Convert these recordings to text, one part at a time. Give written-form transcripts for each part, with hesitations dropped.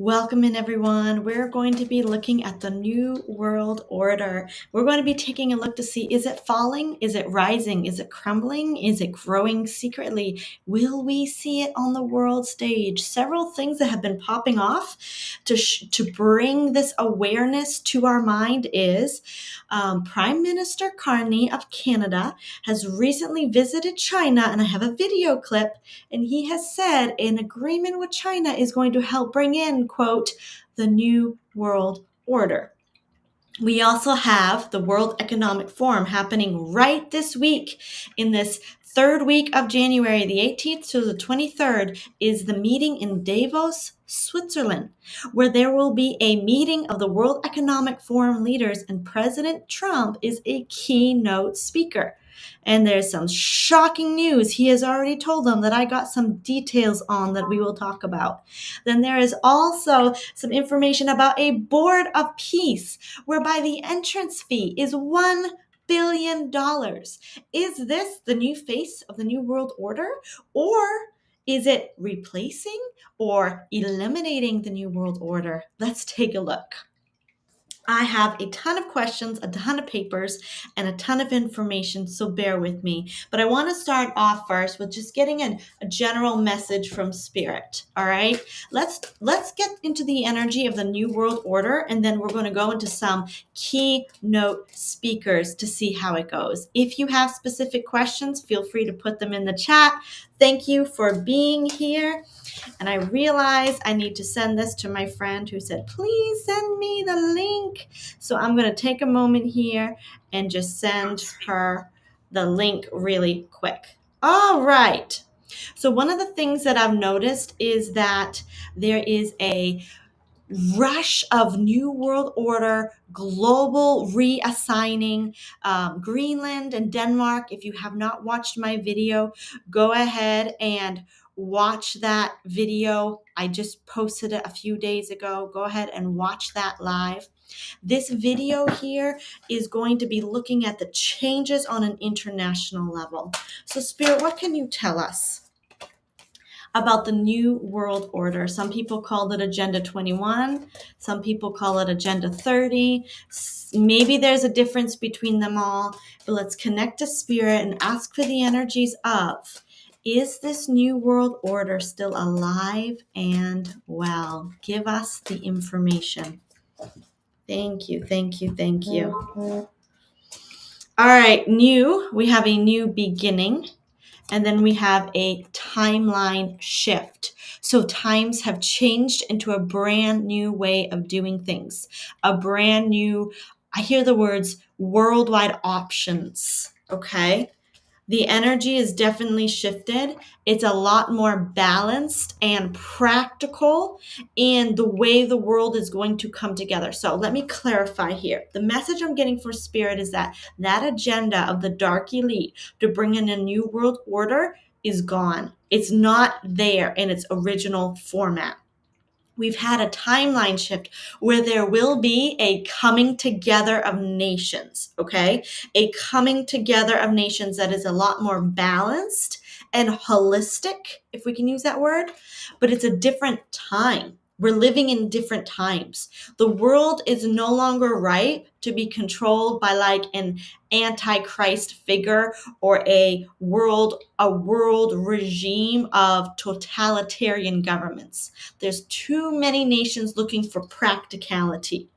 Welcome in, everyone. We're going to be looking at the New World Order. We're going to be taking a look to see, is it falling? Is it rising? Is it crumbling? Is it growing secretly? Will we see it on the world stage? Several things that have been popping off to bring this awareness to our mind is Prime Minister Carney of Canada has recently visited China, and I have a video clip, and he has said an agreement with China is going to help bring in, quote, the New World Order. We also have the World Economic Forum happening right this week. In this third week of January, the 18th to the 23rd, is the meeting in Davos, Switzerland, where there will be a meeting of the World Economic Forum leaders, and President Trump is a keynote speaker. And there's some shocking news. He has already told them that I got some details on that we will talk about. Then there is also some information about a board of peace, whereby the entrance fee is $1 billion. Is this the new face of the New World Order? Or is it replacing or eliminating the New World Order? Let's take a look. I have a ton of questions, a ton of papers, and a ton of information, so bear with me. But I want to start off first with just getting a general message from Spirit, all right? Let's get into the energy of the New World Order, and then we're going to go into some keynote speakers to see how it goes. If you have specific questions, feel free to put them in the chat. Thank you for being here. And I realize I need to send this to my friend who said, please send me the link. So I'm going to take a moment here and just send her the link really quick. All right. So one of the things that I've noticed is that there is a rush of New World Order, global reassigning. Greenland and Denmark, if you have not watched my video, go ahead and watch that video. I just posted it a few days ago. Go ahead and watch that live. This video here is going to be looking at the changes on an international level. So Spirit, what can you tell us about the New World Order? Some people call it Agenda 21. Some people call it Agenda 30. Maybe there's a difference between them all, but let's connect to Spirit and ask for the energies of, is this New World Order still alive and well? Give us the information. Thank you, thank you, thank you. All right, we have a new beginning. And then we have a timeline shift. So times have changed into a brand new way of doing things. A brand new, I hear the words worldwide options, okay? The energy is definitely shifted. It's a lot more balanced and practical in the way the world is going to come together. So let me clarify here. The message I'm getting for Spirit is that agenda of the dark elite to bring in a new world order is gone. It's not there in its original format. We've had a timeline shift where there will be a coming together of nations, okay? A coming together of nations that is a lot more balanced and holistic, if we can use that word, but it's a different time. We're living in different times. The world is no longer ripe to be controlled by like an antichrist figure or a world regime of totalitarian governments. There's too many nations looking for practicality.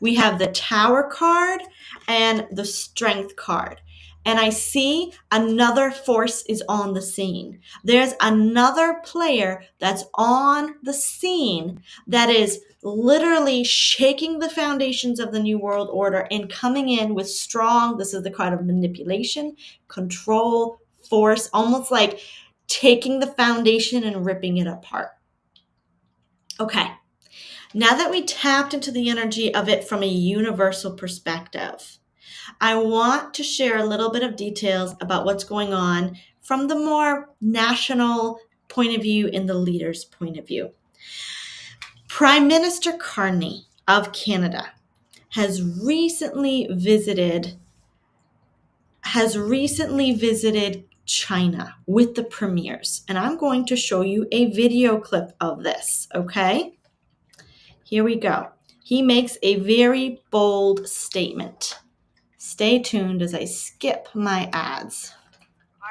We have the Tower card and the Strength card. And I see another force is on the scene. There's another player that's on the scene that is literally shaking the foundations of the New World Order and coming in with strong, this is the card of manipulation, control, force, almost like taking the foundation and ripping it apart. Okay. Now that we tapped into the energy of it from a universal perspective, I want to share a little bit of details about what's going on from the more national point of view and the leader's point of view. Prime Minister Carney of Canada has recently visited China with the premiers, and I'm going to show you a video clip of this, okay? Here we go. He makes a very bold statement. Stay tuned as I skip my ads.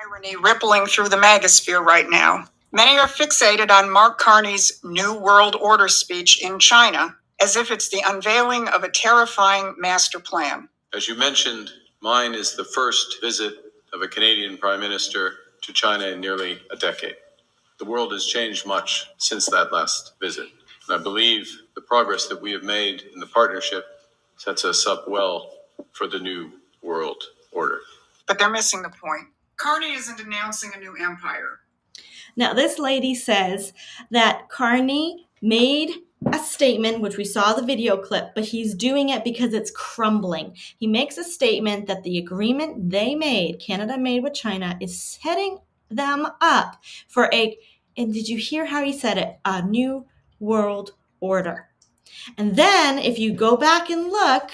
Irony rippling through the magosphere right now. Many are fixated on Mark Carney's New World Order speech in China, as if it's the unveiling of a terrifying master plan. As you mentioned, mine is the first visit of a Canadian Prime Minister to China in nearly a decade. The world has changed much since that last visit, and I believe the progress that we have made in the partnership sets us up well for the New World Order. But they're missing the point. Carney isn't announcing a new empire. Now, this lady says that Carney made a statement, which we saw the video clip, but he's doing it because it's crumbling. He makes a statement that the agreement they made, Canada made with China, is setting them up for and did you hear how he said it? A new world order. And then if you go back and look,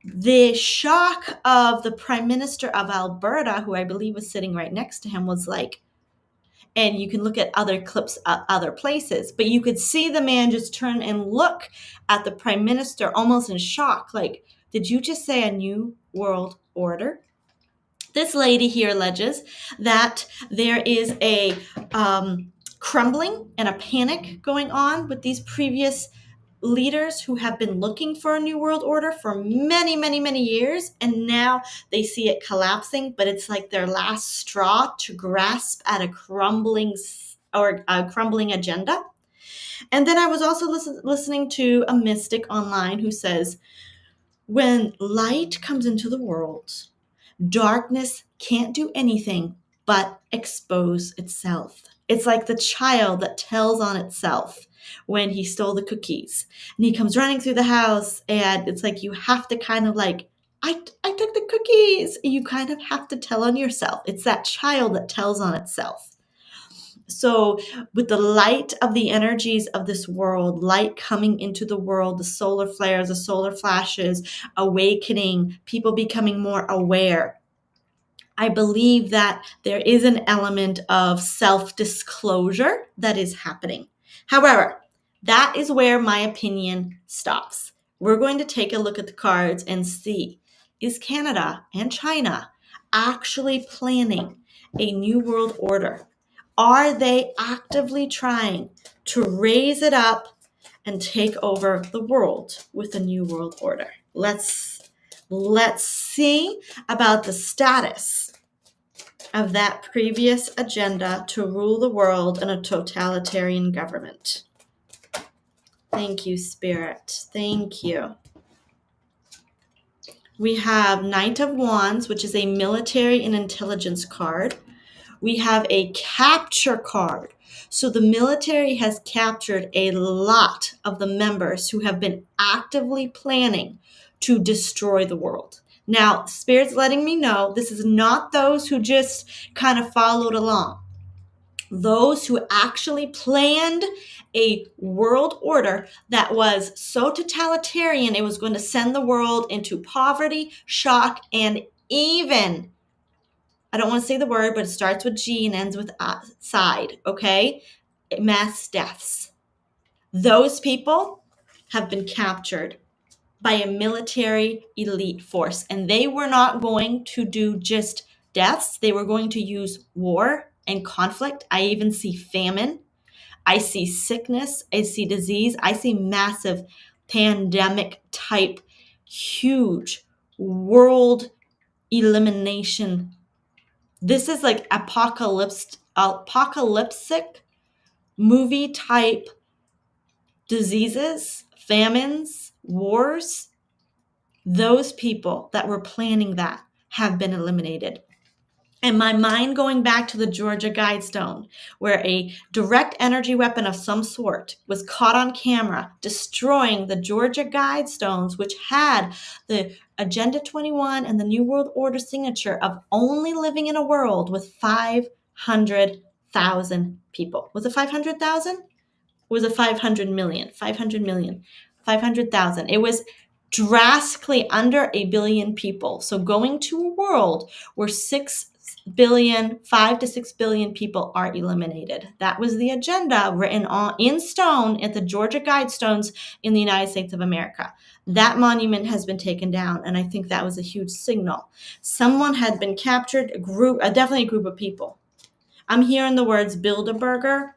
the shock of the Prime Minister of Alberta, who I believe was sitting right next to him, was like, and you can look at other clips other places, but you could see the man just turn and look at the Prime Minister almost in shock. Like, did you just say a new world order? This lady here alleges that there is a crumbling and a panic going on with these previous leaders who have been looking for a new world order for many, many, many years, and now they see it collapsing, but it's like their last straw to grasp at a crumbling agenda. And then I was also listening to a mystic online who says, when light comes into the world, darkness can't do anything but expose itself. It's like the child that tells on itself when he stole the cookies. And he comes running through the house, and it's like you have to kind of like, I took the cookies. You kind of have to tell on yourself. It's that child that tells on itself. So with the light of the energies of this world, light coming into the world, the solar flares, the solar flashes, awakening, people becoming more aware, I believe that there is an element of self-disclosure that is happening. However, that is where my opinion stops. We're going to take a look at the cards and see, is Canada and China actually planning a new world order? Are they actively trying to raise it up and take over the world with a new world order? Let's see about the status of that previous agenda to rule the world in a totalitarian government. Thank you, Spirit. Thank you. We have Knight of Wands, which is a military and intelligence card. We have a capture card. So the military has captured a lot of the members who have been actively planning to destroy the world. Now, Spirit's letting me know this is not those who just kind of followed along. Those who actually planned a world order that was so totalitarian, it was going to send the world into poverty, shock, and even, I don't want to say the word, but it starts with G and ends with side, okay? Mass deaths. Those people have been captured by a military elite force, and they were not going to do just deaths. They were going to use war and conflict. I even see famine. I see sickness. I see disease. I see massive pandemic type, huge world elimination. This is like apocalyptic movie type diseases, famines, wars. Those people that were planning that have been eliminated. And my mind going back to the Georgia Guidestone, where a direct energy weapon of some sort was caught on camera destroying the Georgia Guidestones, which had the Agenda 21 and the New World Order signature of only living in a world with 500,000 people. Was it 500,000? Or was it 500 million? 500 million. 500,000. It was drastically under 1 billion people. So going to a world where 5 to 6 billion people are eliminated. That was the agenda written in stone at the Georgia Guidestones in the United States of America. That monument has been taken down, and I think that was a huge signal. Someone had been captured, definitely a group of people. I'm hearing the words Bilderberger.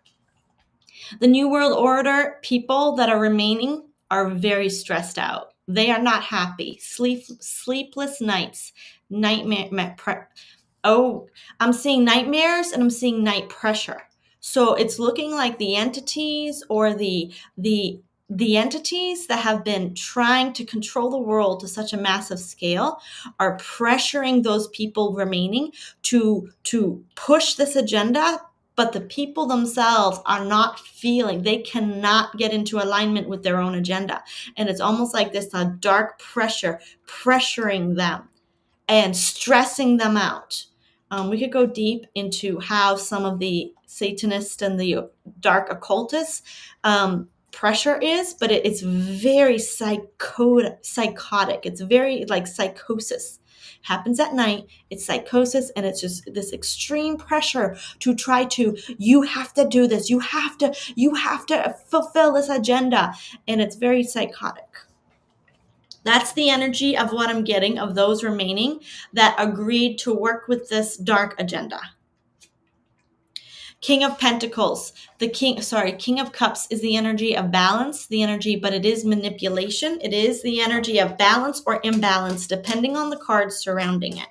The New World Order people that are remaining are very stressed out. They are not happy. Sleepless nights, I'm seeing nightmares and I'm seeing night pressure. So it's looking like the entities or the entities that have been trying to control the world to such a massive scale are pressuring those people remaining to push this agenda, but the people themselves are not feeling, they cannot get into alignment with their own agenda. And it's almost like this dark pressure pressuring them and stressing them out. We could go deep into how some of the Satanists and the dark occultists pressure is, but it's very psychotic. It's very like psychosis. Happens at night. It's psychosis, and it's just this extreme pressure to try to, you have to do this. You have to fulfill this agenda, and it's very psychotic. That's the energy of what I'm getting of those remaining that agreed to work with this dark agenda. King of Pentacles, King of Cups is the energy of balance, but it is manipulation. It is the energy of balance or imbalance, depending on the cards surrounding it.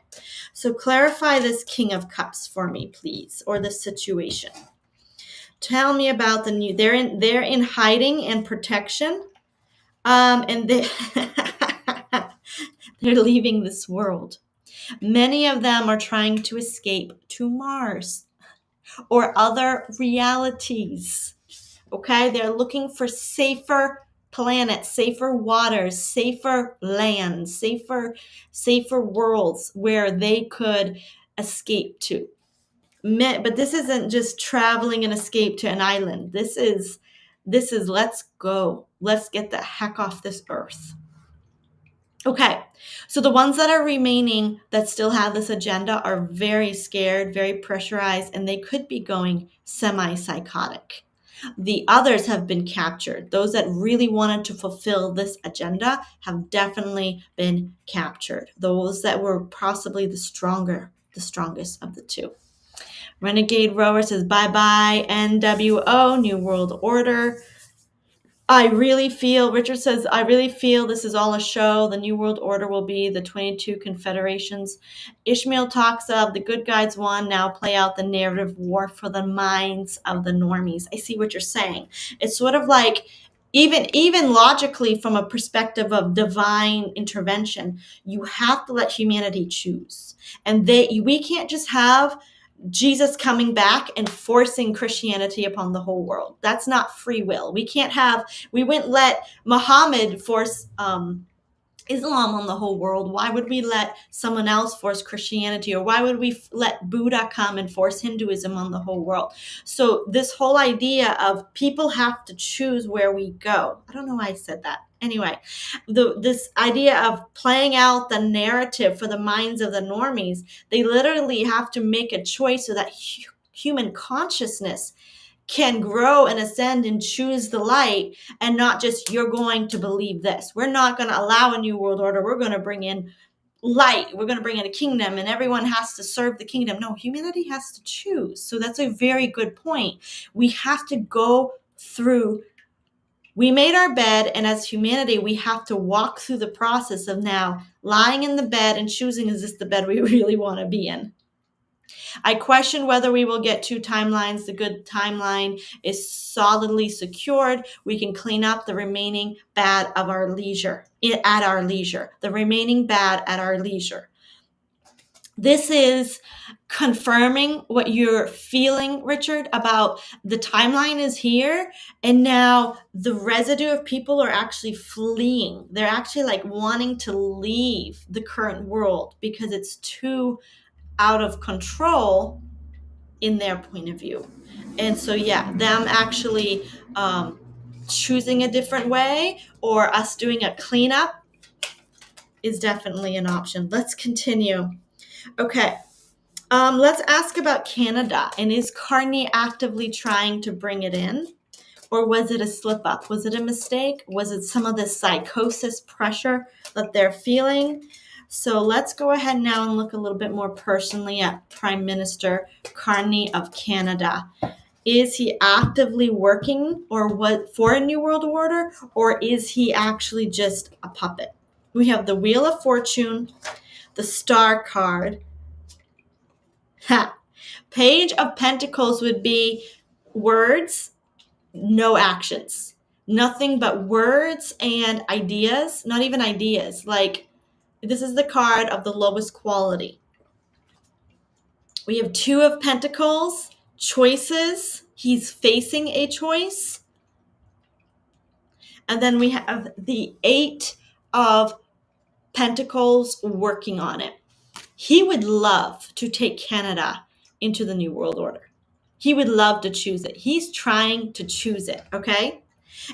So clarify this King of Cups for me, please, or the situation. Tell me about the new, they're in hiding and protection. And they're leaving this world. Many of them are trying to escape to Mars or other realities. Okay, they're looking for safer planets, safer waters, safer lands, safer worlds where they could escape to. But this isn't just traveling and escape to an island. This is let's go. Let's get the heck off this earth. Okay, so the ones that are remaining that still have this agenda are very scared, very pressurized, and they could be going semi-psychotic. The others have been captured. Those that really wanted to fulfill this agenda have definitely been captured. Those that were possibly the strongest of the two. Renegade Rower says, bye-bye, NWO, New World Order. Richard says, I really feel this is all a show. The New World Order will be the 22 confederations. Ishmael talks of the good guys won, now play out the narrative war for the minds of the normies. I see what you're saying. It's sort of like, even logically from a perspective of divine intervention, you have to let humanity choose. And we can't just have Jesus coming back and forcing Christianity upon the whole world. That's not free will. We wouldn't let Muhammad force Islam on the whole world. Why would we let someone else force Christianity? Or why would we let Buddha come and force Hinduism on the whole world? So this whole idea of people have to choose where we go. I don't know why I said that. Anyway, this idea of playing out the narrative for the minds of the normies, they literally have to make a choice so that human consciousness can grow and ascend and choose the light, and not just you're going to believe this. We're not going to allow a new world order. We're going to bring in light. We're going to bring in a kingdom and everyone has to serve the kingdom. No, humanity has to choose. So that's a very good point. We have to go through. We made our bed, and as humanity, we have to walk through the process of now lying in the bed and choosing, is this the bed we really want to be in? I question whether we will get 2 timelines. The good timeline is solidly secured. We can clean up the remaining bad at our leisure. The remaining bad at our leisure. This is confirming what you're feeling, Richard, about the timeline is here, and now the residue of people are actually fleeing. They're actually like wanting to leave the current world because it's too out of control in their point of view. And so, them actually choosing a different way or us doing a cleanup is definitely an option. Let's continue. Okay. Let's ask about Canada. And is Carney actively trying to bring it in? Or was it a slip up? Was it a mistake? Was it some of the psychosis pressure that they're feeling? So let's go ahead now and look a little bit more personally at Prime Minister Carney of Canada. Is he actively working for a New World Order, or is he actually just a puppet? We have the Wheel of Fortune, the Star card. Page of Pentacles would be words, no actions. Nothing but words and ideas, not even ideas. Like, this is the card of the lowest quality. We have Two of Pentacles, choices. He's facing a choice. And then we have the Eight of Pentacles working on it. He would love to take Canada into the New World Order. He would love to choose it. He's trying to choose it, okay?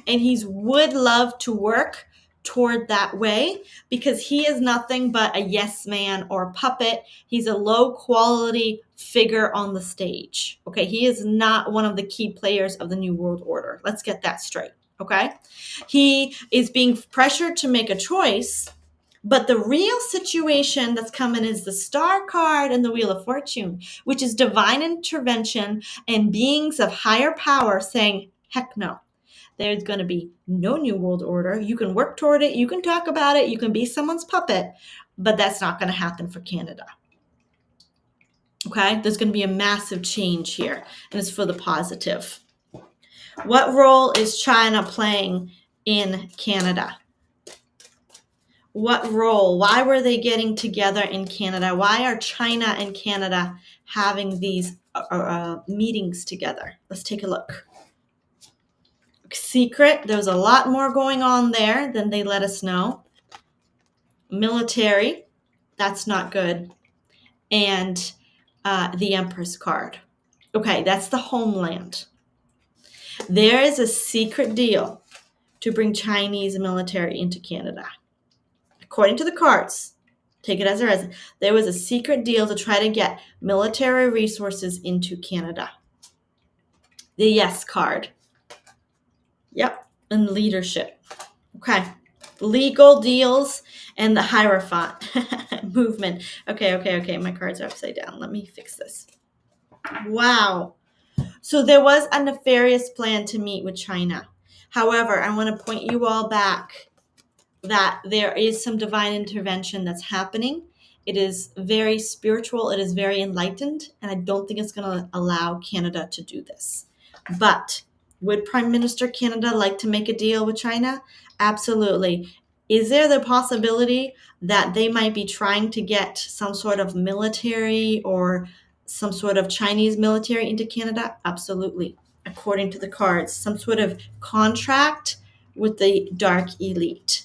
And he would love to work toward that way because he is nothing but a yes man or a puppet. He's a low quality figure on the stage, okay? He is not one of the key players of the New World Order. Let's get that straight, okay? He is being pressured to make a choice, but the real situation that's coming is the Star card and the Wheel of Fortune, which is divine intervention and beings of higher power saying, heck no. There's going to be no New World Order. You can work toward it. You can talk about it. You can be someone's puppet, but that's not going to happen for Canada. Okay? There's going to be a massive change here, and it's for the positive. What role is China playing in Canada? What role? Why were they getting together in Canada? Why are China and Canada having these meetings together? Let's take a look. Secret. There was a lot more going on there than they let us know. Military. That's not good. And the Empress card. Okay, that's the homeland. There is a secret deal to bring Chinese military into Canada. According to the cards, take it as it is, there was a secret deal to try to get military resources into Canada. The Yes card. Yep, and leadership. Okay, legal deals and the Hierophant movement. Okay, my cards are upside down. Let me fix this. Wow. So there was a nefarious plan to meet with China. However, I want to point you all back that there is some divine intervention that's happening. It is very spiritual. It is very enlightened. And I don't think it's going to allow Canada to do this. But would Prime Minister Canada like to make a deal with China? Absolutely. Is there the possibility that they might be trying to get some sort of military or some sort of Chinese military into Canada? Absolutely. According to the cards, some sort of contract with the dark elite.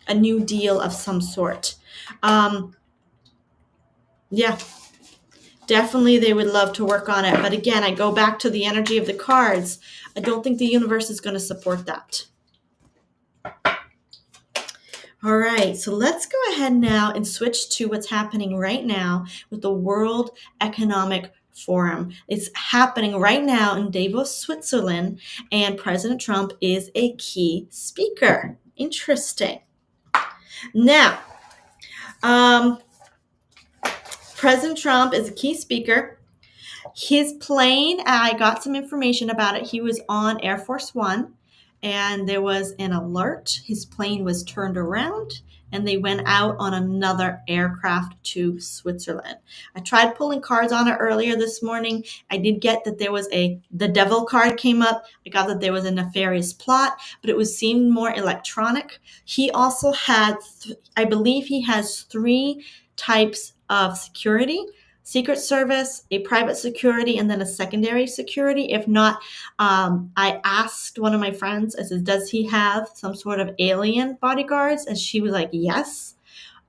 A new deal of some sort. Yeah, definitely they would love to work on it. But again, I go back to the energy of the cards. I don't think the universe is going to support that. All right, so let's go ahead now and switch to what's happening right now with the World Economic Forum. It's happening right now in Davos, Switzerland, and President Trump is a key speaker. Interesting. Now, President Trump is a key speaker. His plane, I got some information about it. He was on Air Force One, and there was an alert. His plane was turned around, and they went out on another aircraft to Switzerland. I tried pulling cards on it earlier this morning. I did get that there was the devil card came up. I got that there was a nefarious plot, but it seemed more electronic. He also had, I believe he has 3 types of security: Secret Service, a private security, and then a secondary security. If not, I asked one of my friends, I said, does he have some sort of alien bodyguards? And she was like, yes.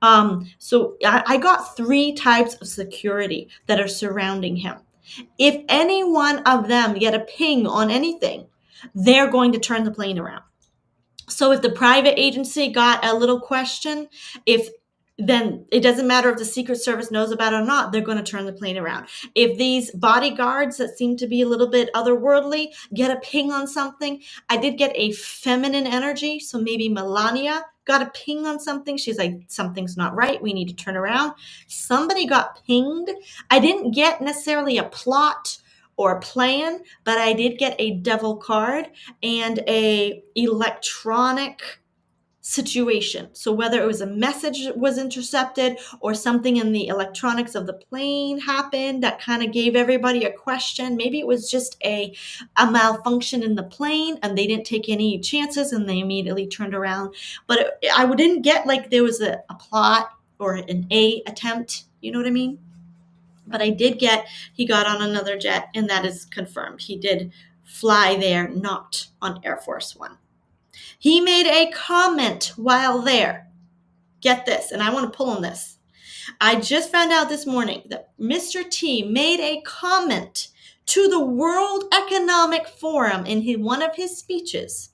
So I got 3 types of security that are surrounding him. If any one of them get a ping on anything, they're going to turn the plane around. So if the private agency got a little question, if then it doesn't matter if the Secret Service knows about it or not, they're going to turn the plane around. If these bodyguards that seem to be a little bit otherworldly get a ping on something, I did get a feminine energy, so maybe Melania got a ping on something. She's like, something's not right, we need to turn around. Somebody got pinged. I didn't get necessarily a plot or a plan, but I did get a devil card and a electronic situation. So whether it was a message that was intercepted or something in the electronics of the plane happened that kind of gave everybody a question. Maybe it was just a malfunction in the plane and they didn't take any chances and they immediately turned around. But I didn't get like there was a plot or an A attempt. You know what I mean? But I did get, he got on another jet, and that is confirmed. He did fly there, not on Air Force One. He made a comment while there. Get this, and I want to pull on this. I just found out this morning that Mr. T made a comment to the World Economic Forum in one of his speeches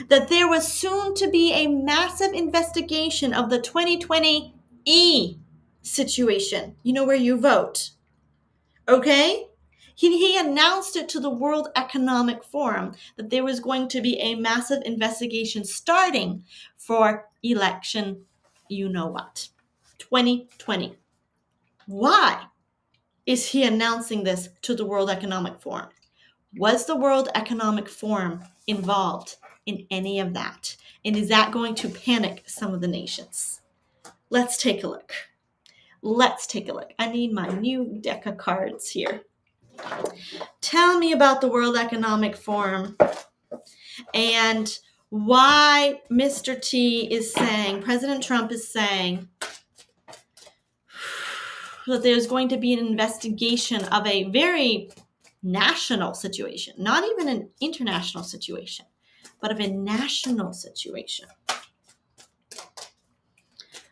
that there was soon to be a massive investigation of the 2020 situation. You know, where you vote. Okay? He announced it to the World Economic Forum that there was going to be a massive investigation starting for election, you know what, 2020. Why is he announcing this to the World Economic Forum? Was the World Economic Forum involved in any of that? And is that going to panic some of the nations? Let's take a look. I need my new deck of cards here. Tell me about the World Economic Forum and why Mr. T is saying, President Trump is saying that there's going to be an investigation of a very national situation, not even an international situation, but of a national situation.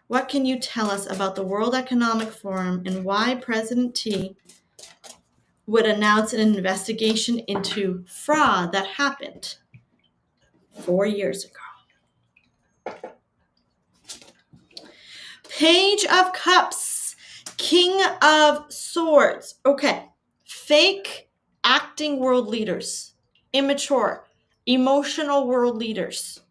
What can you tell us about the World Economic Forum and why President T would announce an investigation into fraud that happened 4 years ago? Page of Cups, King of Swords. Okay, fake acting world leaders, immature, emotional world leaders.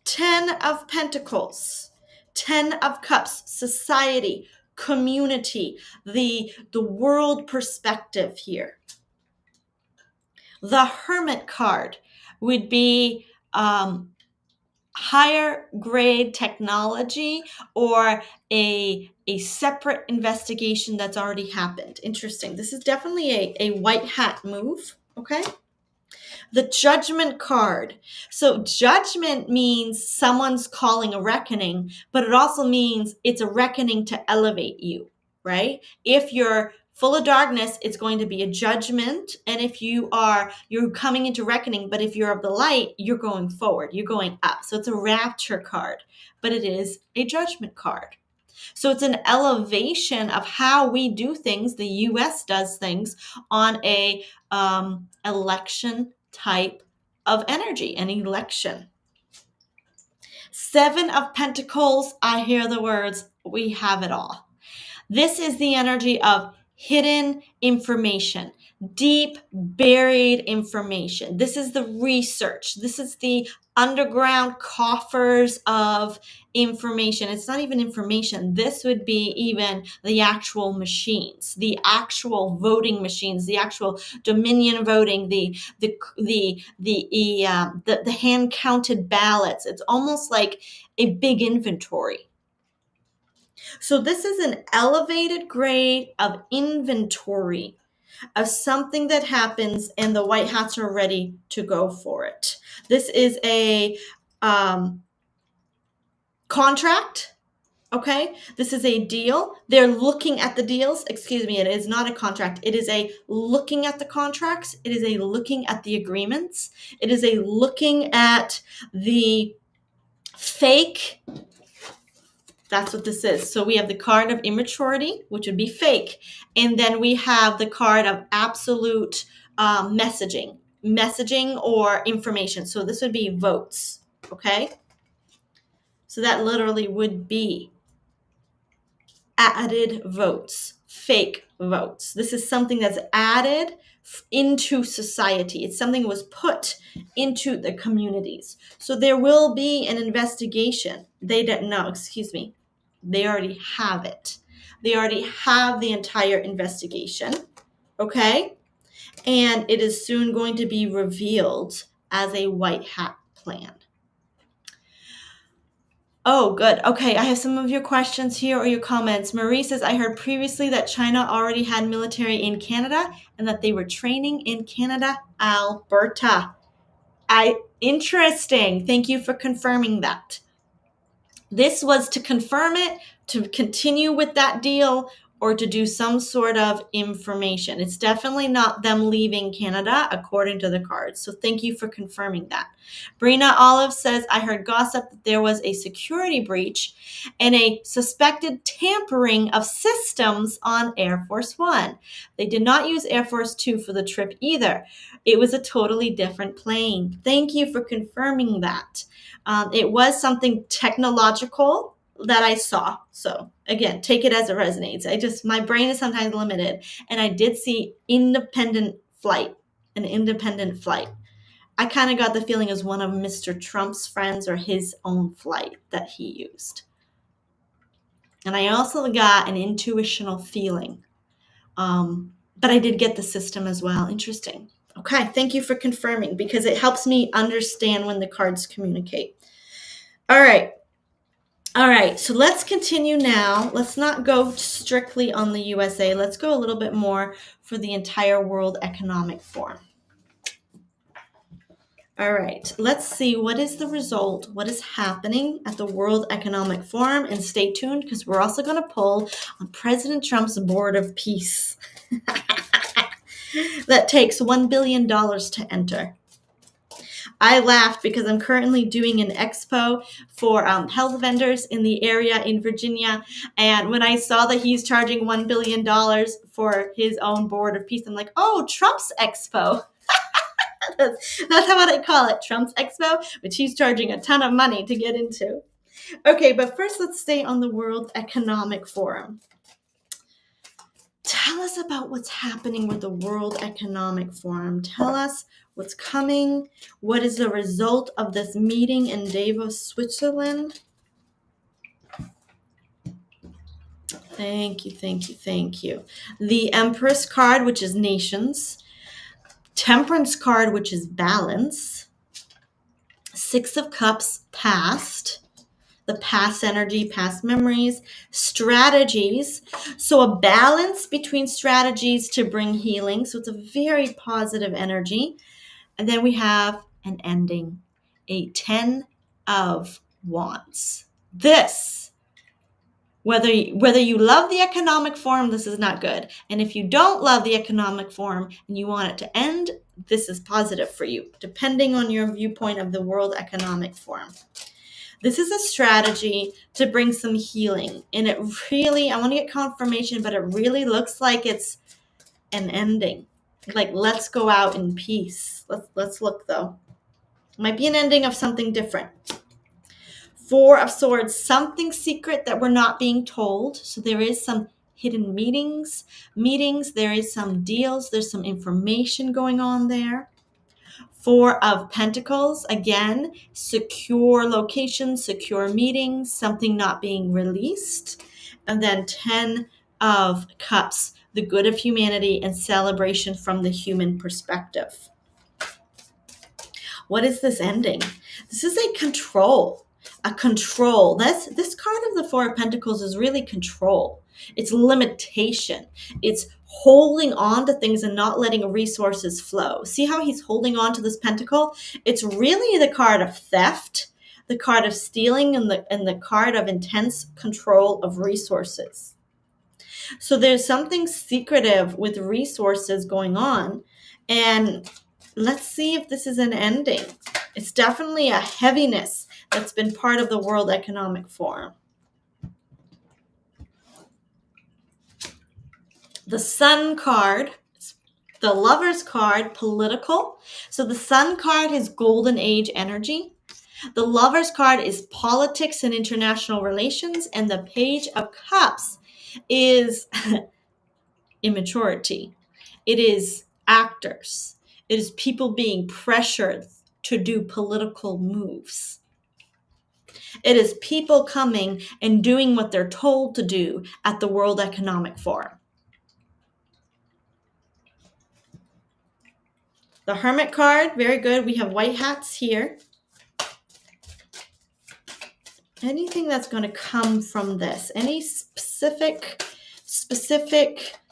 10 of Pentacles, 10 of Cups, society, community, the world perspective here. The Hermit card would be higher grade technology or a separate investigation that's already happened. Interesting. This is definitely a white hat move, okay? The Judgment card. So judgment means someone's calling a reckoning, but it also means it's a reckoning to elevate you, right? If you're full of darkness, it's going to be a judgment. And if you're coming into reckoning, but if you're of the light, you're going forward, you're going up. So it's a rapture card, but it is a judgment card. So it's an elevation of how we do things. The U.S. does things on a election type of energy, an election. 7 of Pentacles, I hear the words, we have it all. This is the energy of hidden information, deep buried information. This is the research. This is the underground coffers of information. It's not even information. This would be even the actual machines, the actual voting machines, the actual Dominion voting, the hand counted ballots. It's almost like a big inventory. So this is an elevated grade of inventory of something that happens, and the white hats are ready to go for it. This is a contract, okay? This is a deal. They're looking at the deals. Excuse me, it is not a contract. It is a looking at the contracts. It is a looking at the agreements. It is a looking at the fake. That's what this is. So we have the card of immaturity, which would be fake. And then we have the card of absolute messaging or information. So this would be votes, okay? So that literally would be added votes, fake votes. This is something that's added into society. It's something that was put into the communities. So there will be an investigation. They don't know, excuse me. They already have it. They already have the entire investigation. Okay? And it is soon going to be revealed as a white hat plan. Oh, good. Okay, I have some of your questions here or your comments. Marie says, I heard previously that China already had military in Canada and that they were training in Canada, Alberta. Interesting. Thank you for confirming that. This was to confirm it, to continue with that deal, or to do some sort of information. It's definitely not them leaving Canada, according to the cards. So thank you for confirming that. Brina Olive says, I heard gossip that there was a security breach and a suspected tampering of systems on Air Force One. They did not use Air Force Two for the trip either. It was a totally different plane. Thank you for confirming that. It was something technological that I saw. So again, take it as it resonates. My brain is sometimes limited. And I did see an independent flight. I kind of got the feeling it was one of Mr. Trump's friends or his own flight that he used. And I also got an intuitional feeling. But I did get the system as well. Interesting. Okay, thank you for confirming because it helps me understand when the cards communicate. All right, so let's continue now. Let's not go strictly on the USA. Let's go a little bit more for the entire World Economic Forum. All right, let's see what is the result, what is happening at the World Economic Forum, and stay tuned because we're also going to pull on President Trump's Board of Peace. That takes $1 billion to enter. I laughed because I'm currently doing an expo for health vendors in the area in Virginia. And when I saw that he's charging $1 billion for his own Board of Peace, I'm like, oh, Trump's expo. That's what I call it, Trump's expo, which he's charging a ton of money to get into. Okay, but first let's stay on the World Economic Forum. Tell us about what's happening with the World Economic Forum. Tell us what's coming. What is the result of this meeting in Davos, Switzerland? Thank you. The Empress card, which is nations. Temperance card, which is balance. Six of Cups, past. The past energy, past memories, strategies. So a balance between strategies to bring healing. So it's a very positive energy. And then we have an ending, a 10 of Wands. This, whether you love the Economic Forum, this is not good. And if you don't love the Economic Forum and you want it to end, this is positive for you, depending on your viewpoint of the World Economic Forum. This is a strategy to bring some healing. And it really, I want to get confirmation, but it really looks like it's an ending. Like, let's go out in peace. Let's look, though. It might be an ending of something different. Four of Swords, something secret that we're not being told. So there is some hidden meetings. There is some deals. There's some information going on there. Four of Pentacles, again, secure locations, secure meetings, something not being released. And then 10 of Cups, the good of humanity and celebration from the human perspective. What is this ending? This is a control. This card of the Four of Pentacles is really control. It's limitation. It's holding on to things and not letting resources flow. See how he's holding on to this pentacle? It's really the card of theft, the card of stealing, and the card of intense control of resources. So there's something secretive with resources going on. And let's see if this is an ending. It's definitely a heaviness that's been part of the World Economic Forum. The Sun card, the Lover's card, political. So the Sun card is golden age energy. The Lovers card is politics and international relations, and the Page of Cups is immaturity. It is actors. It is people being pressured to do political moves. It is people coming and doing what they're told to do at the World Economic Forum. The Hermit card, very good. We have white hats here. Anything that's going to come from this, any specific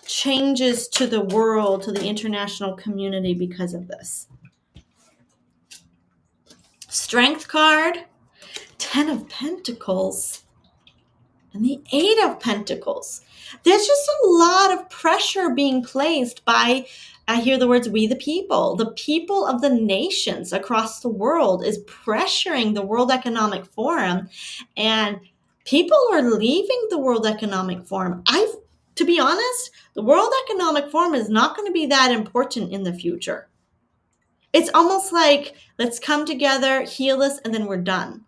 changes to the world, to the international community because of this. Strength card, 10 of Pentacles, and the 8 of Pentacles. There's just a lot of pressure being placed by, I hear the words, we the people. The people of the nations across the world is pressuring the World Economic Forum, and people are leaving the World Economic Forum. To be honest, the World Economic Forum is not going to be that important in the future. It's almost like, let's come together, heal this, and then we're done.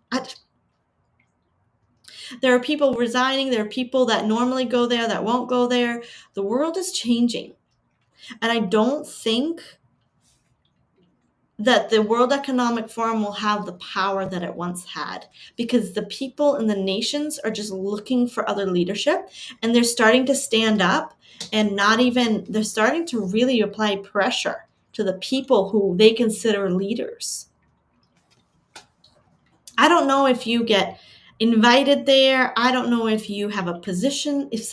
There are people resigning. There are people that normally go there that won't go there. The world is changing. And I don't think that the World Economic Forum will have the power that it once had, because the people in the nations are just looking for other leadership, and they're starting to stand up, and they're starting to really apply pressure to the people who they consider leaders. I don't know if you get invited there. I don't know if you have a position, if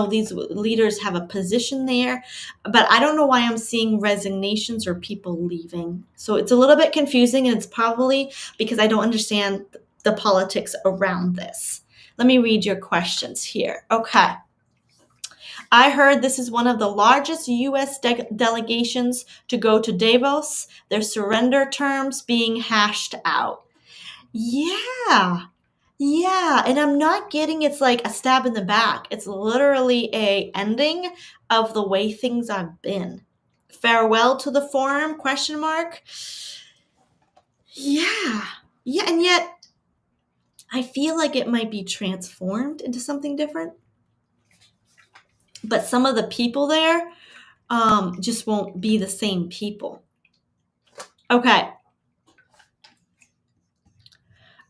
these leaders have a position there, but I don't know why I'm seeing resignations or people leaving. So it's a little bit confusing, and it's probably because I don't understand the politics around this. Let me read your questions here. Okay. I heard this is one of the largest U.S. delegations to go to Davos. Their surrender terms being hashed out. Yeah, and I'm not getting it's like a stab in the back. It's literally a ending of the way things have been. Farewell to the forum, ? Yeah, and yet I feel like it might be transformed into something different. But some of the people there just won't be the same people. Okay.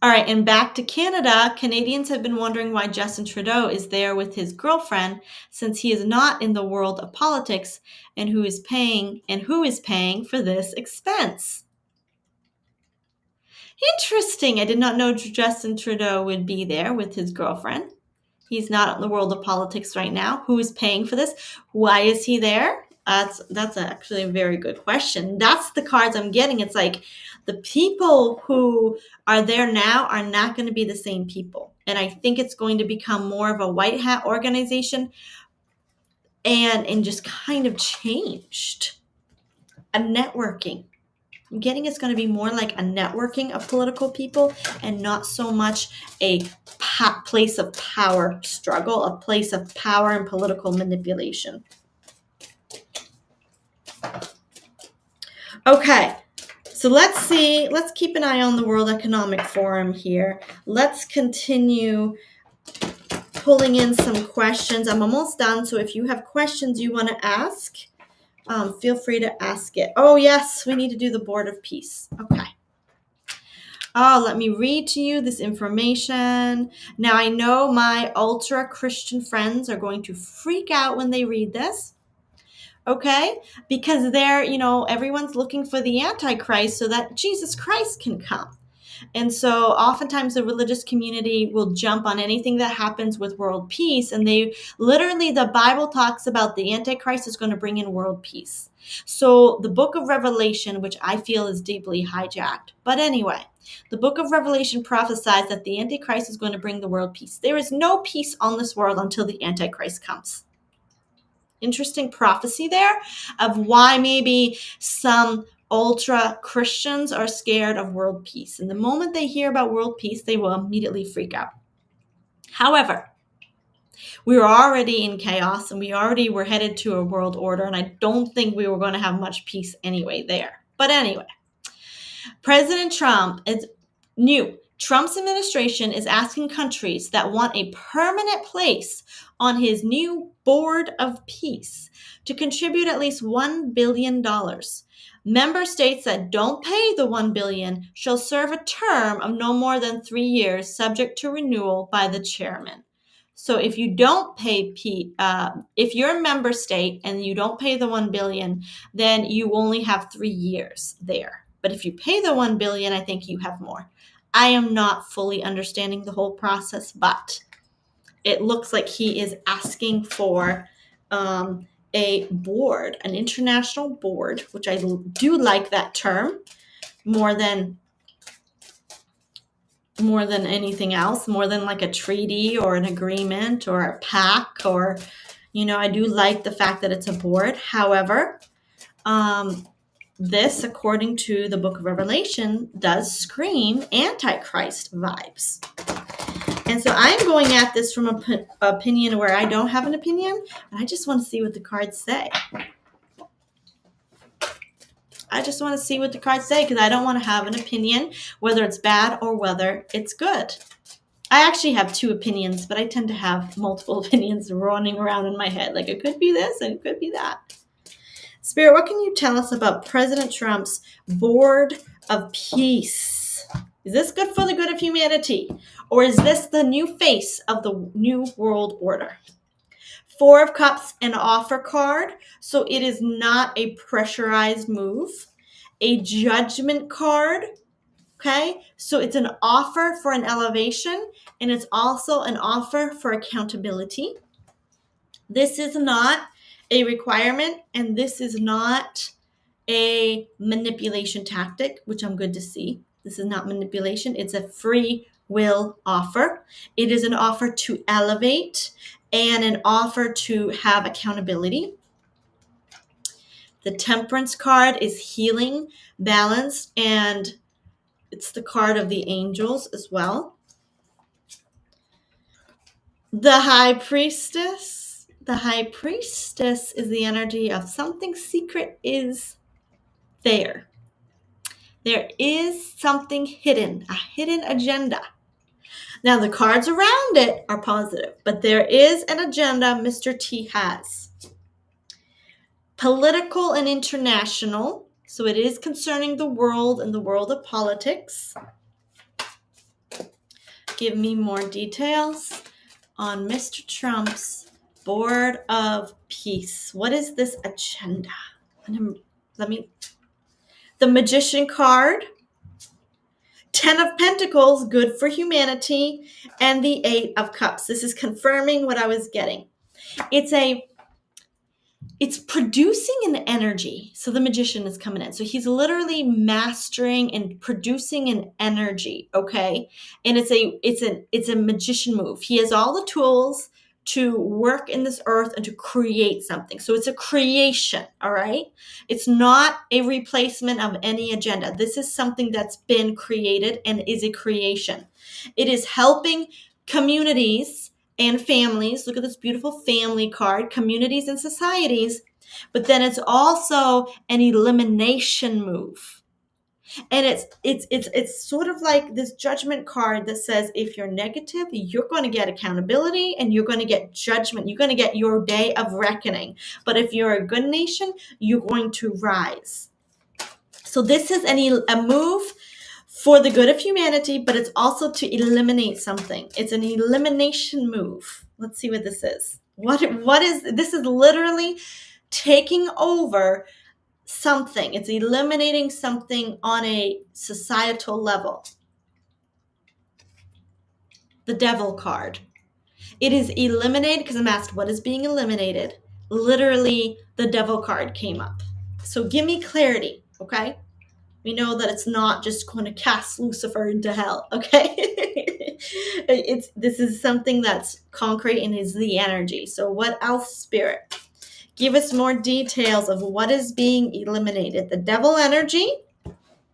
All right, and back to Canada. Canadians have been wondering why Justin Trudeau is there with his girlfriend, since he is not in the world of politics, and who is paying for this expense. Interesting. I did not know Justin Trudeau would be there with his girlfriend. He's not in the world of politics right now. Who is paying for this? Why is he there? That's actually a very good question. That's the cards I'm getting. It's like the people who are there now are not going to be the same people. And I think it's going to become more of a white hat organization and just kind of changed. A networking. I'm getting it's going to be more like a networking of political people and not so much a place of power struggle, a place of power and political manipulation. Okay, so let's see. Let's keep an eye on the World Economic Forum here. Let's continue pulling in some questions. I'm almost done, so if you have questions you want to ask, feel free to ask it. Oh, yes, we need to do the Board of Peace. Okay. Oh, let me read to you this information. Now, I know my ultra-Christian friends are going to freak out when they read this, okay? Because everyone's looking for the Antichrist so that Jesus Christ can come. And so oftentimes the religious community will jump on anything that happens with world peace. And the Bible talks about the Antichrist is going to bring in world peace. So the book of Revelation, which I feel is deeply hijacked. But anyway, the book of Revelation prophesies that the Antichrist is going to bring the world peace. There is no peace on this world until the Antichrist comes. Interesting prophecy there of why maybe some ultra Christians are scared of world peace. And the moment they hear about world peace, they will immediately freak out. However, we were already in chaos and we already were headed to a world order. And I don't think we were going to have much peace anyway there. But anyway, President Trump is New. Trump's administration is asking countries that want a permanent place on his new Board of Peace to contribute at least $1 billion. Member states that don't pay the $1 billion shall serve a term of no more than 3 years, subject to renewal by the chairman. So if you don't pay, if you're a member state and you don't pay the $1 billion, then you only have 3 years there. But if you pay the $1 billion, I think you have more. I am not fully understanding the whole process, but it looks like he is asking for a board, an international board, which I do like that term more than anything else, more than like a treaty or an agreement or a pact, or, I do like the fact that it's a board. However, this, according to the book of Revelation, does scream Antichrist vibes. And so I'm going at this from an opinion where I don't have an opinion, and I just want to see what the cards say. Because I don't want to have an opinion, whether it's bad or whether it's good. I actually have 2 opinions, but I tend to have multiple opinions running around in my head. Like, it could be this and it could be that. Spirit, what can you tell us about President Trump's Board of Peace? Is this good for the good of humanity? Or is this the new face of the new world order? 4 of Cups, an offer card. So it is not a pressurized move. A Judgment card. Okay, so it's an offer for an elevation, and it's also an offer for accountability. This is not a requirement, and this is not a manipulation tactic, which I'm good to see. This is not manipulation. It's a free will offer. It is an offer to elevate and an offer to have accountability. The Temperance card is healing, balance, and it's the card of the angels as well. The High Priestess. The High Priestess is the energy of something secret is there. There is something hidden, a hidden agenda. Now, the cards around it are positive, but there is an agenda Mr. T has. Political and international. So it is concerning the world and the world of politics. Give me more details on Mr. Trump's Board of Peace. What is this agenda? The Magician card. 10 of Pentacles, good for humanity. And the 8 of Cups. This is confirming what I was getting. It's producing an energy. So the Magician is coming in. So he's literally mastering and producing an energy, okay? And it's a magician move. He has all the tools to work in this earth and to create something. So it's a creation, all right? It's not a replacement of any agenda. This is something that's been created and is a creation. It is helping communities and families. Look at this beautiful family card, communities and societies. But then it's also an elimination move. And it's sort of like this Judgment card that says, if you're negative, you're going to get accountability and you're going to get judgment. You're going to get your day of reckoning. But if you're a good nation, you're going to rise. So this is a move for the good of humanity, but it's also to eliminate something. It's an elimination move. Let's see what this is. What is this? Is literally taking over something. It's eliminating something on a societal level. The Devil card. It is eliminated because I'm asked what is being eliminated. Literally, the Devil card came up. So give me clarity, okay? We know that it's not just going to cast Lucifer into hell, okay? This is something that's concrete and is the energy. So what else, Spirit? Give us more details of what is being eliminated. The Devil energy,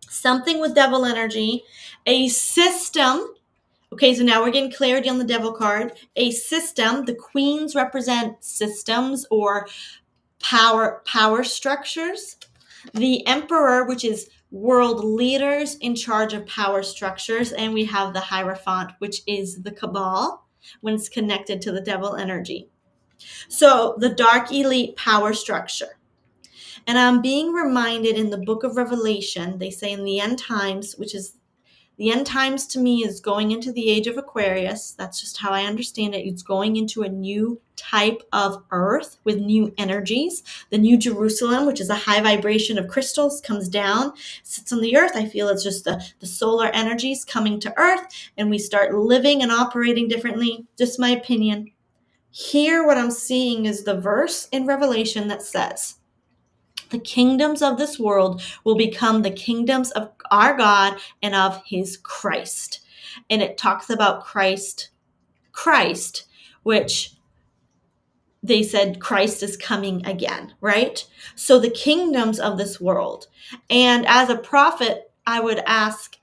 something with Devil energy, a system. Okay, so now we're getting clarity on the Devil card. A system. The queens represent systems or power structures. The Emperor, which is world leaders in charge of power structures, and we have the Hierophant, which is the cabal when it's connected to the devil energy. So the dark elite power structure. And I'm being reminded in the book of Revelation, they say in the end times, which is the end times to me is going into the age of Aquarius. That's just how I understand it. It's going into a new type of earth with new energies. The New Jerusalem, which is a high vibration of crystals, comes down, sits on the earth. I feel it's just the solar energies coming to earth, and we start living and operating differently. Just my opinion. Here, what I'm seeing is the verse in Revelation that says, the kingdoms of this world will become the kingdoms of our God and of his Christ. And it talks about Christ, which they said Christ is coming again, right? So the kingdoms of this world. And as a prophet, I would ask,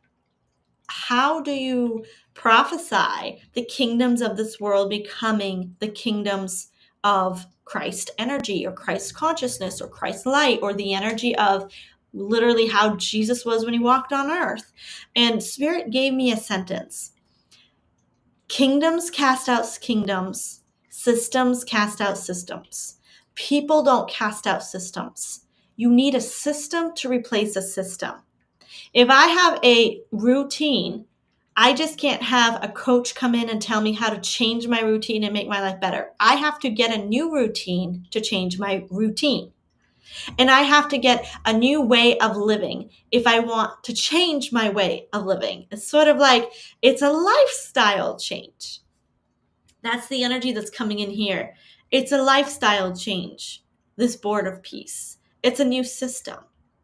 how do you prophesy the kingdoms of this world becoming the kingdoms of Christ energy or Christ consciousness or Christ light, or the energy of literally how Jesus was when he walked on earth? And Spirit gave me a sentence. Kingdoms cast out kingdoms. Systems cast out systems. People don't cast out systems. You need a system to replace a system. If I have a routine, I just can't have a coach come in and tell me how to change my routine and make my life better. I have to get a new routine to change my routine. And I have to get a new way of living if I want to change my way of living. It's sort of like it's a lifestyle change. That's the energy that's coming in here. It's a lifestyle change, this board of peace. It's a new system.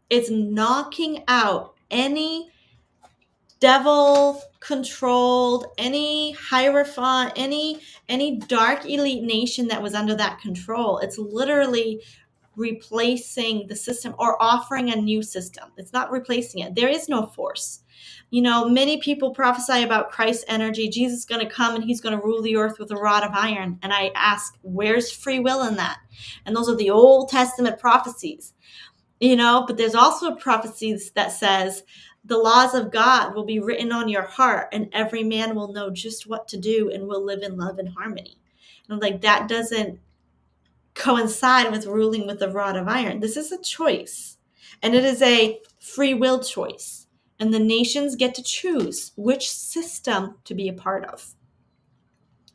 It's knocking out any devil controlled, any hierophant, any dark elite nation that was under that control. It's literally replacing the system or offering a new system. It's not replacing it. There is no force. You know, many people prophesy about Christ's energy. Jesus is going to come and he's going to rule the earth with a rod of iron. And I ask, where's free will in that? And those are the Old Testament prophecies, you know, but there's also prophecies that says the laws of God will be written on your heart and every man will know just what to do and will live in love and harmony. And I'm like, that doesn't coincide with ruling with the rod of iron. This is a choice, and it is a free will choice, and the nations get to choose which system to be a part of.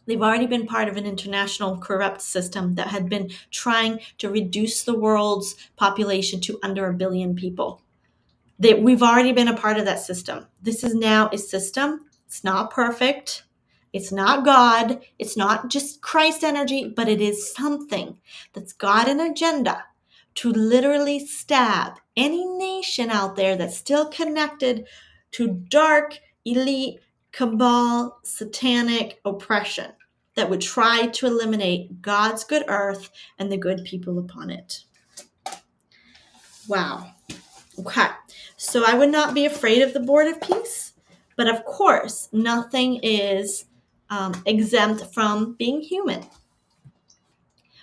They've already been part of an international corrupt system that had been trying to reduce the world's population to under 1 billion people. We've already been a part of that system. This is now a system. It's not perfect. It's not God. It's not just Christ energy, but it is something that's got an agenda to literally stab any nation out there that's still connected to dark, elite, cabal, satanic oppression that would try to eliminate God's good earth and the good people upon it. Wow. Okay. So I would not be afraid of the board of peace, but of course, nothing is exempt from being human.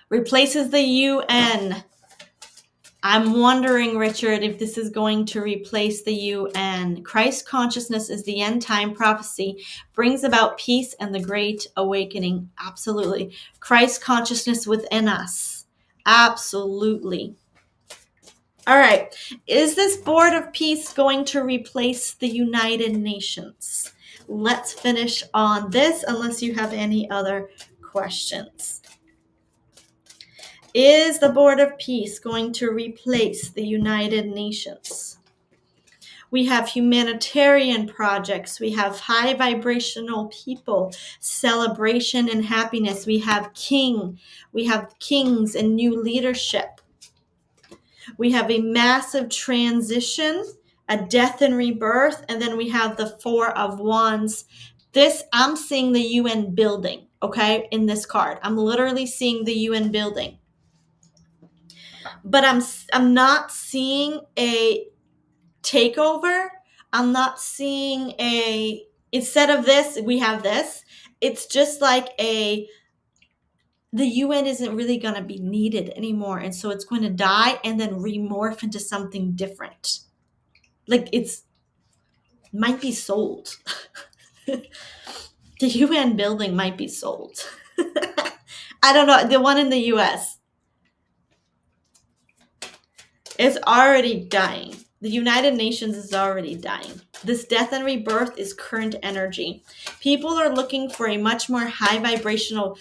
Replaces the UN. I'm wondering, Richard, if this is going to replace the UN. Christ consciousness is the end time prophecy, brings about peace and the great awakening. Absolutely. Christ consciousness within us. Absolutely. All right. Is this board of peace going to replace the United Nations? Let's finish on this unless you have any other questions. Is the board of peace going to replace the United Nations? We have humanitarian projects. We have high vibrational people, celebration and happiness. We have kings and new leadership. We have a massive transition, a death and rebirth, and then we have the Four of Wands. This, I'm seeing the UN building, okay, in this card. I'm literally seeing the UN building. But I'm not seeing a takeover. I'm not seeing instead of this, we have this. It's just like the UN isn't really going to be needed anymore. And so it's going to die and then remorph into something different. like it's might be sold. The UN building might be sold. I don't know. The one in the US is already dying. The United Nations is already dying. This death and rebirth is current energy. People are looking for a much more high vibrational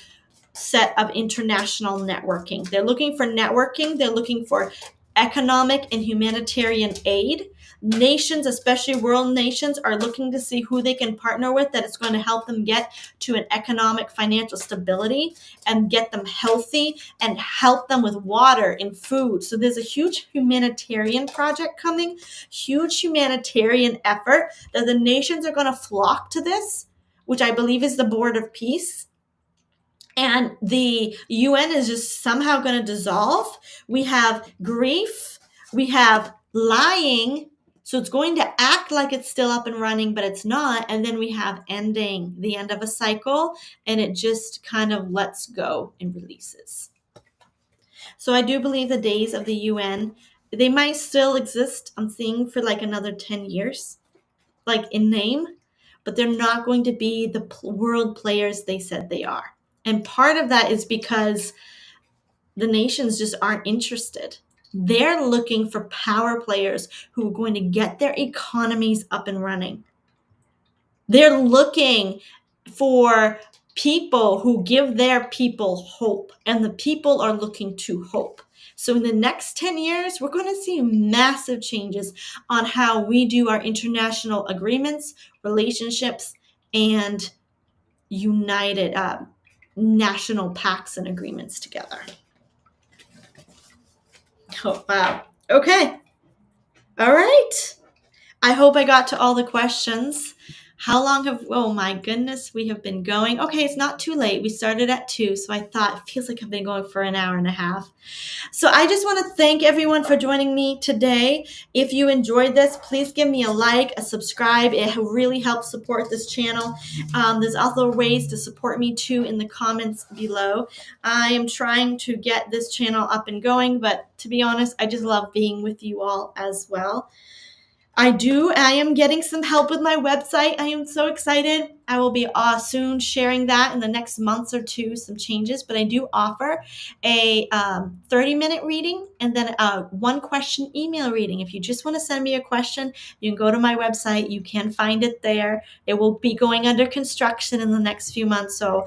set of international networking. They're looking for networking. They're looking for economic and humanitarian aid. Nations, especially world nations, are looking to see who they can partner with that is going to help them get to an economic financial stability and get them healthy and help them with water and food. So there's a huge humanitarian project coming, huge humanitarian effort that the nations are going to flock to this, which I believe is the Board of Peace. And the UN is just somehow going to dissolve. We have grief. We have lying. So it's going to act like it's still up and running, but it's not. And then we have ending, the end of a cycle, and it just kind of lets go and releases. So I do believe the days of the UN, they might still exist, I'm seeing, for like another 10 years, like in name, but they're not going to be the world players they said they are. And part of that is because the nations just aren't interested. They're looking for power players who are going to get their economies up and running. They're looking for people who give their people hope, and the people are looking to hope. So in the next 10 years, we're going to see massive changes on how we do our international agreements, relationships, and united national pacts and agreements together. Oh, wow. Okay. All right. I hope I got to all the questions. How long oh my goodness, we have been going. Okay, it's not too late. We started at 2, so I thought it feels like I've been going for an hour and a half. So I just want to thank everyone for joining me today. If you enjoyed this, please give me a like, a subscribe. It really helps support this channel. There's other ways to support me too in the comments below. I am trying to get this channel up and going, but to be honest, I just love being with you all as well. I am getting some help with my website. I am so excited. I will be soon sharing that in the next months or two, some changes, but I do offer a 30-minute reading and then a 1-question email reading. If you just want to send me a question, you can go to my website. You can find it there. It will be going under construction in the next few months, so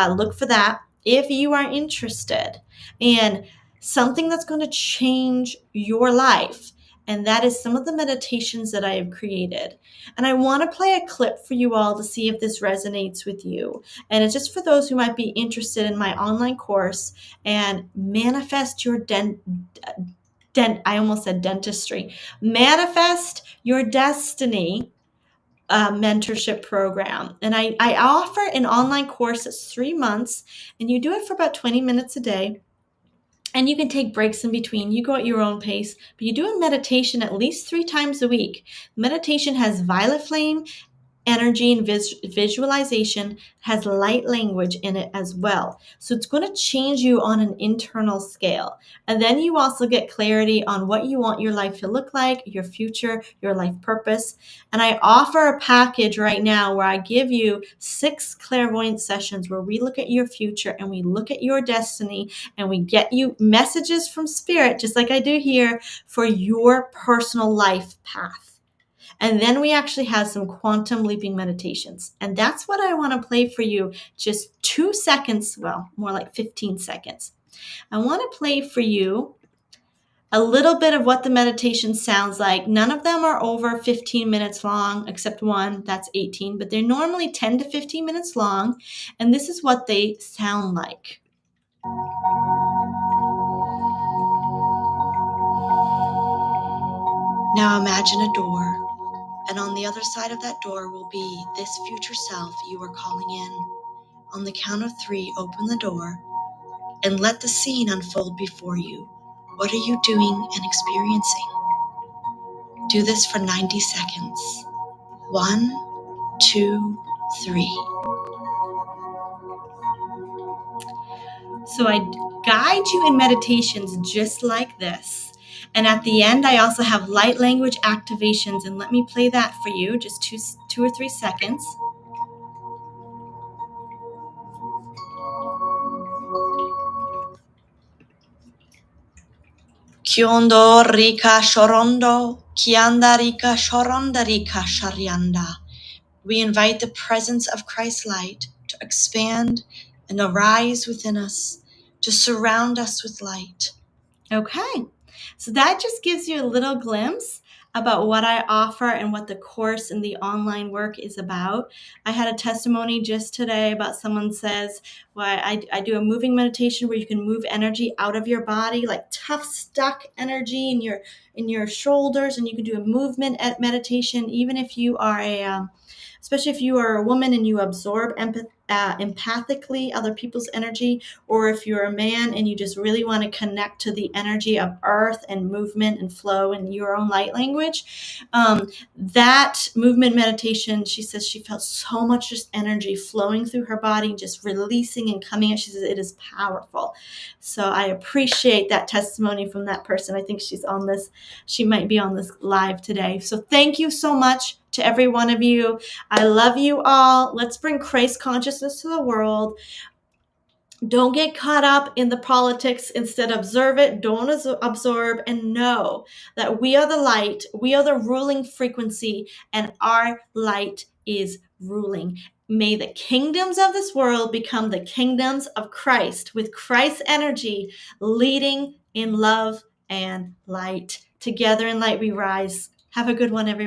look for that. If you are interested in something that's going to change your life, and that is some of the meditations that I have created. And I want to play a clip for you all to see if this resonates with you. And it's just for those who might be interested in my online course and manifest your I almost said dentistry. Manifest your destiny mentorship program. And I offer an online course that's 3 months, and you do it for about 20 minutes a day. And you can take breaks in between. You go at your own pace, but you do a meditation at least 3 times a week. Meditation has violet flame energy and visualization, has light language in it as well. So it's going to change you on an internal scale. And then you also get clarity on what you want your life to look like, your future, your life purpose. And I offer a package right now where I give you 6 clairvoyance sessions where we look at your future and we look at your destiny and we get you messages from spirit, just like I do here, for your personal life path. And then we actually have some quantum leaping meditations. And that's what I want to play for you. Just 2 seconds, well, more like 15 seconds. I want to play for you a little bit of what the meditation sounds like. None of them are over 15 minutes long, except one, that's 18. But they're normally 10 to 15 minutes long. And this is what they sound like. Now imagine a door. And on the other side of that door will be this future self you are calling in. On the count of 3, open the door and let the scene unfold before you. What are you doing and experiencing? Do this for 90 seconds. 1, 2, 3. So I guide you in meditations just like this. And at the end, I also have light language activations. And let me play that for you, just two or 3 seconds. Kyondo rika shorondo, kianda rika shoronda rika sharyanda. We invite the presence of Christ's light to expand and arise within us, to surround us with light. Okay, so that just gives you a little glimpse about what I offer and what the course and the online work is about. I had a testimony just today about someone says, well, I do a moving meditation where you can move energy out of your body, like tough, stuck energy in your shoulders, and you can do a movement meditation, even if you are especially if you are a woman and you absorb empathically other people's energy, or if you're a man and you just really want to connect to the energy of earth and movement and flow in your own light language. That movement meditation, she says she felt so much just energy flowing through her body, just releasing and coming out. She says it is powerful. So I appreciate that testimony from that person. I think she might be on this live today. So thank you so much to every one of you. I love you all. Let's bring Christ consciousness to the world. Don't get caught up in the politics. Instead, observe it. Don't absorb, and know that we are the light. We are the ruling frequency, and our light is ruling. May the kingdoms of this world become the kingdoms of Christ, with Christ's energy leading in love and light. Together in light we rise. Have a good one, everyone.